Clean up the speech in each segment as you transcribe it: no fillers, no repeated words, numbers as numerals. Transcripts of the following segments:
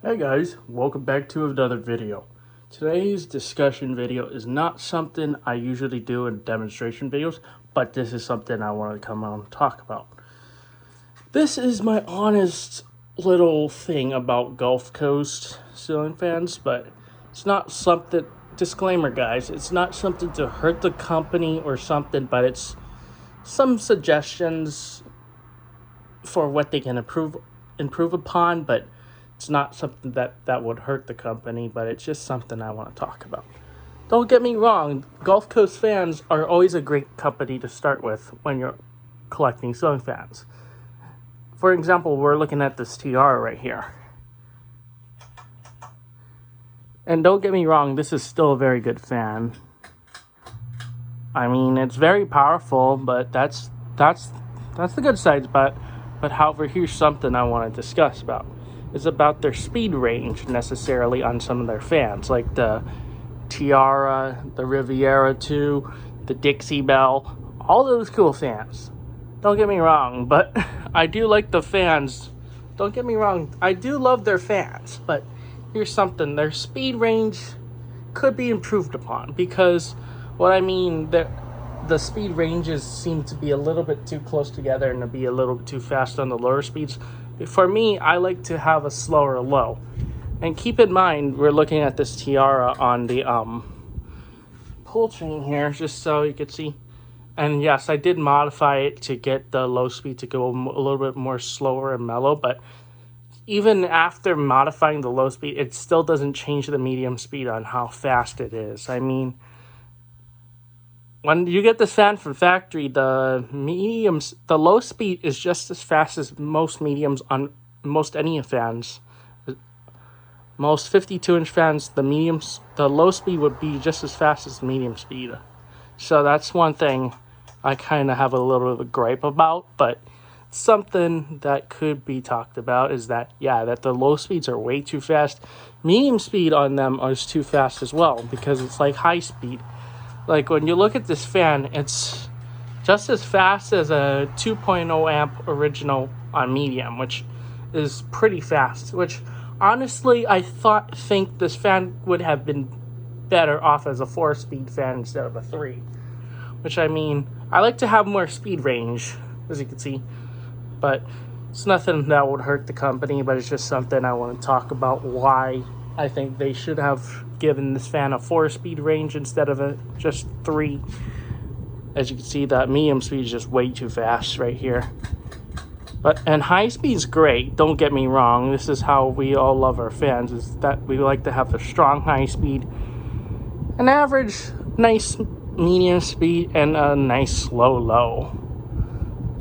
Hey guys, welcome back to another video. Today's discussion video is not something I usually do in demonstration videos, but this is something I want to come on and talk about. This is my honest little thing about Gulf Coast ceiling fans, but it's not something, disclaimer guys, it's not something to hurt the company or something, but it's some suggestions for what they can improve upon, but it's not something that would hurt the company, but it's just something I want to talk about. Don't get me wrong, Gulf Coast fans are always a great company to start with when you're collecting ceiling fans. For example, we're looking at this Tiara right here. And don't get me wrong, this is still a very good fan. I mean, it's very powerful, but that's the good side. But however, here's something I want to discuss about. It's about their speed range necessarily on some of their fans, like the Tiara, the Riviera 2, the Dixie Belle, all those cool fans. Don't get me wrong, but I do like the fans. Don't get me wrong, I do love their fans, but here's something. Their speed range could be improved upon, because what I mean, the speed ranges seem to be a little bit too close together and to be a little bit too fast on the lower speeds. For me, I like to have a slower low. And keep in mind, we're looking at this Tiara on the pull chain here, just so you can see. And yes, I did modify it to get the low speed to go a little bit more slower and mellow, but even after modifying the low speed, it still doesn't change the medium speed on how fast it is. I mean, when you get this fan from factory, the low speed is just as fast as most mediums on most any fans. Most 52-inch fans, the low speed would be just as fast as the medium speed. So that's one thing I kind of have a little bit of a gripe about, but something that could be talked about is that, that the low speeds are way too fast. Medium speed on them is too fast as well, because it's like high speed. Like, when you look at this fan, it's just as fast as a 2.0 amp original on medium, which is pretty fast. Which, honestly, I think this fan would have been better off as a 4-speed fan instead of a 3. Which, I mean, I like to have more speed range, as you can see. But it's nothing that would hurt the company, but it's just something I want to talk about, why I think they should have given this fan a 4-speed range instead of just 3. As you can see, that medium speed is just way too fast right here. And high speed's great, don't get me wrong. This is how we all love our fans, is that we like to have a strong high speed, an average nice medium speed, and a nice slow low.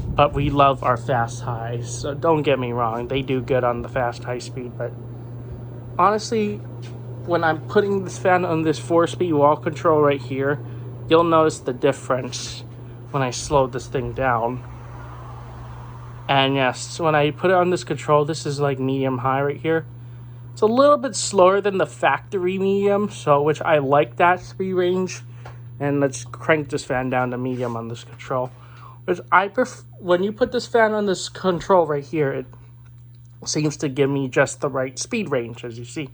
But we love our fast highs, so don't get me wrong, they do good on the fast high speed, but honestly, when I'm putting this fan on this 4-speed wall control right here, you'll notice the difference when I slow this thing down. And yes, when I put it on this control, this is like medium high right here. It's a little bit slower than the factory medium, which I like that speed range. And let's crank this fan down to medium on this control. Which I prefer, when you put this fan on this control right here, it seems to give me just the right speed range, as you see.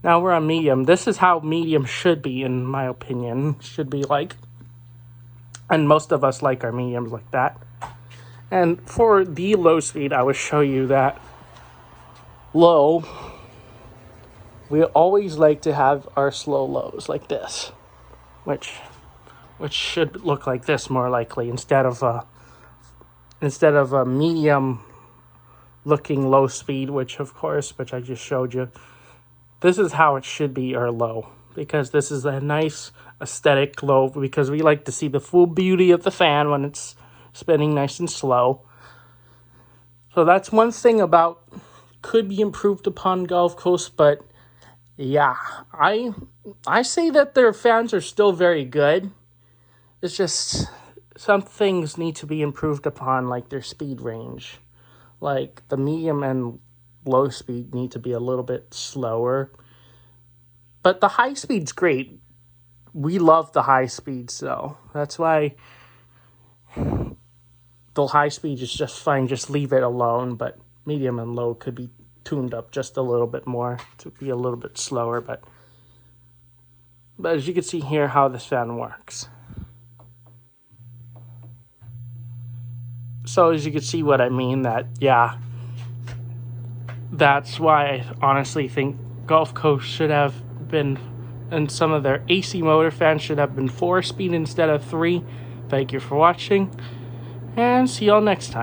Now we're on medium. This is how medium should be, in my opinion. Should be like. And most of us like our mediums like that. And for the low speed, I would show you that low, we always like to have our slow lows like this. Which should look like this more likely, instead of a medium looking low speed, which I just showed you. This is how it should be, or low, because this is a nice aesthetic low, because we like to see the full beauty of the fan when it's spinning nice and slow. So that's one thing about could be improved upon Gulf Coast, but yeah, I say that their fans are still very good. It's just some things need to be improved upon, like their speed range. Like the medium and low speed need to be a little bit slower. But the high speed's great. We love the high speeds, though. That's why the high speed is just fine. Just leave it alone. But medium and low could be tuned up just a little bit more to be a little bit slower, but as you can see here how this fan works. So as you can see what I mean, that, yeah, that's why I honestly think Gulf Coast should have been, and some of their AC motor fans should have been 4-speed instead of 3. Thank you for watching, and see y'all next time.